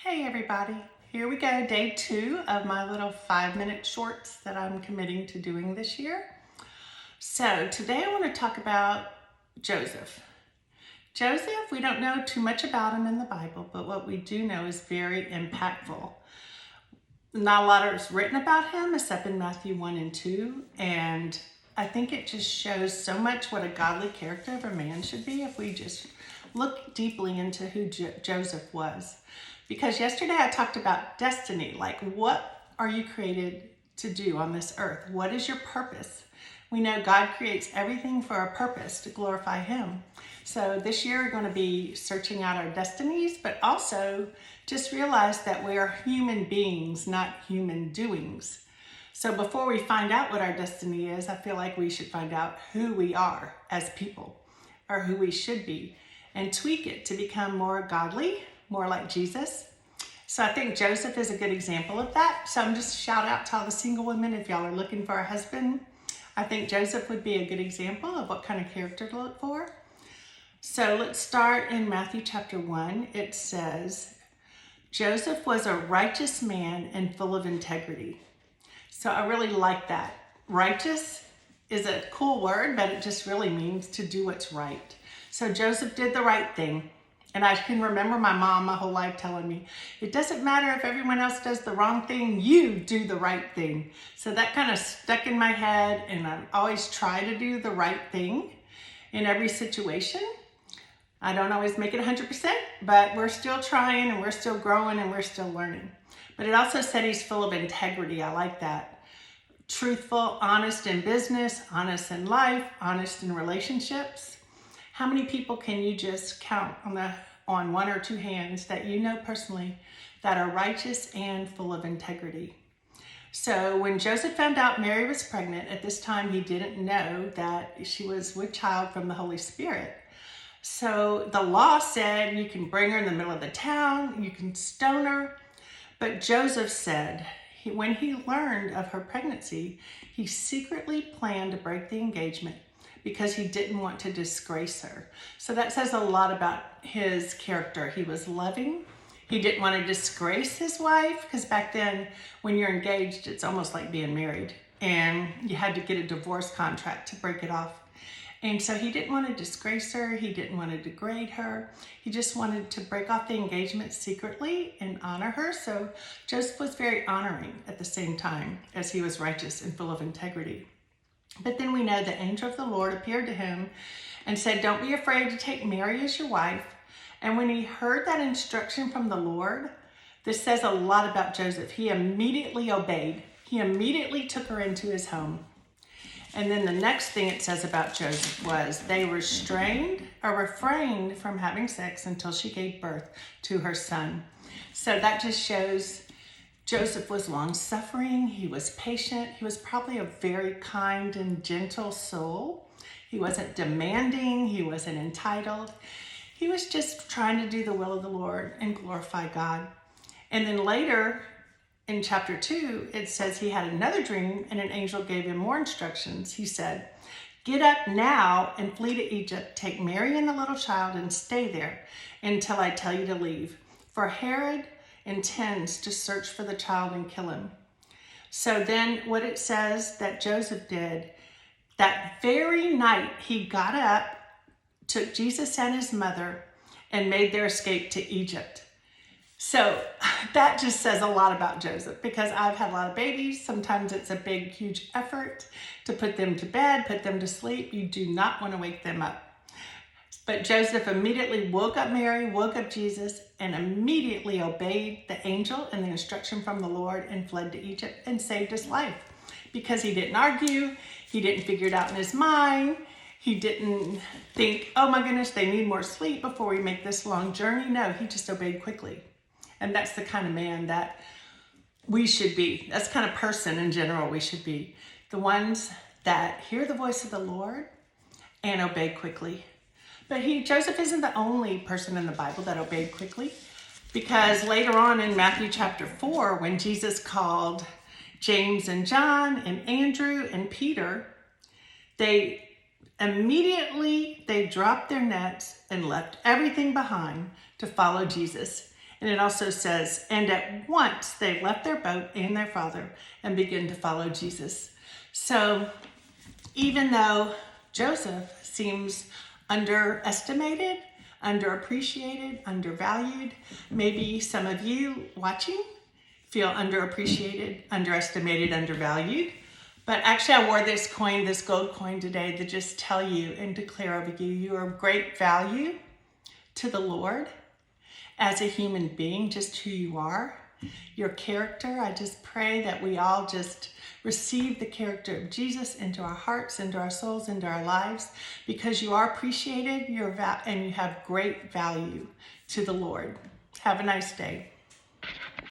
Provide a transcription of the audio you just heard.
Hey everybody, here we go, day 2 of my little 5-minute shorts that I'm committing to doing this year. So today I want to talk about Joseph. Joseph, we don't know too much about him in the Bible, but what we do know is very impactful. Not a lot is written about him except in Matthew 1 and 2, and I think it just shows so much what a godly character of a man should be if we just look deeply into who Joseph was. Because yesterday I talked about destiny, like what are you created to do on this earth? What is your purpose? We know God creates everything for a purpose to glorify Him. So this year we're going to be searching out our destinies, but also just realize that we are human beings, not human doings. So before we find out what our destiny is, I feel like we should find out who we are as people, or who we should be, and tweak it to become more godly, more like Jesus. So I think Joseph is a good example of that. So I'm just shout out to all the single women if y'all are looking for a husband. I think Joseph would be a good example of what kind of character to look for. So let's start in Matthew chapter 1. It says, Joseph was a righteous man and full of integrity. So I really like that. Righteous is a cool word, but it just really means to do what's right. So Joseph did the right thing. And I can remember my mom my whole life telling me, it doesn't matter if everyone else does the wrong thing, you do the right thing. So that kind of stuck in my head, and I always try to do the right thing in every situation. I don't always make it 100%, but we're still trying and we're still growing and we're still learning. But it also said he's full of integrity. I like that. Truthful, honest in business, honest in life, honest in relationships. How many people can you just count on one or two hands that you know personally that are righteous and full of integrity? So when Joseph found out Mary was pregnant, at this time he didn't know that she was with child from the Holy Spirit. So the law said you can bring her in the middle of the town, you can stone her. But Joseph said, when he learned of her pregnancy, he secretly planned to break the engagement because he didn't want to disgrace her. So that says a lot about his character. He was loving. He didn't want to disgrace his wife, because back then when you're engaged, it's almost like being married, and you had to get a divorce contract to break it off. And so he didn't want to disgrace her. He didn't want to degrade her. He just wanted to break off the engagement secretly and honor her. So Joseph was very honoring at the same time as he was righteous and full of integrity. But then we know the angel of the Lord appeared to him and said, don't be afraid to take Mary as your wife. And when he heard that instruction from the Lord, this says a lot about Joseph. He immediately obeyed. He immediately took her into his home. And then the next thing it says about Joseph was they refrained from having sex until she gave birth to her son. So that just shows Joseph was long-suffering, he was patient, he was probably a very kind and gentle soul. He wasn't demanding, he wasn't entitled. He was just trying to do the will of the Lord and glorify God. And then later in chapter 2, it says he had another dream and an angel gave him more instructions. He said, get up now and flee to Egypt. Take Mary and the little child and stay there until I tell you to leave. For Herod intends to search for the child and kill him. So then what it says that Joseph did, that very night he got up, took Jesus and his mother, and made their escape to Egypt. So that just says a lot about Joseph, because I've had a lot of babies. Sometimes it's a big, huge effort to put them to bed, put them to sleep. You do not want to wake them up. But Joseph immediately woke up Mary, woke up Jesus, and immediately obeyed the angel and the instruction from the Lord and fled to Egypt and saved his life. Because he didn't argue, he didn't figure it out in his mind, he didn't think, oh my goodness, they need more sleep before we make this long journey. No, he just obeyed quickly. And that's the kind of man that we should be. That's the kind of person in general we should be. The ones that hear the voice of the Lord and obey quickly. But Joseph isn't the only person in the Bible that obeyed quickly, because later on in Matthew chapter 4, when Jesus called James and John and Andrew and Peter, they dropped their nets and left everything behind to follow Jesus. And it also says, and at once they left their boat and their father and began to follow Jesus. So even though Joseph seems underestimated, underappreciated, undervalued, maybe some of you watching feel underappreciated, underestimated, undervalued. But actually I wore this coin, this gold coin today, to just tell you and declare over you, you are of great value to the Lord as a human being, just who you are. Your character, I just pray that we all just receive the character of Jesus into our hearts, into our souls, into our lives, because you are appreciated, and you have great value to the Lord. Have a nice day.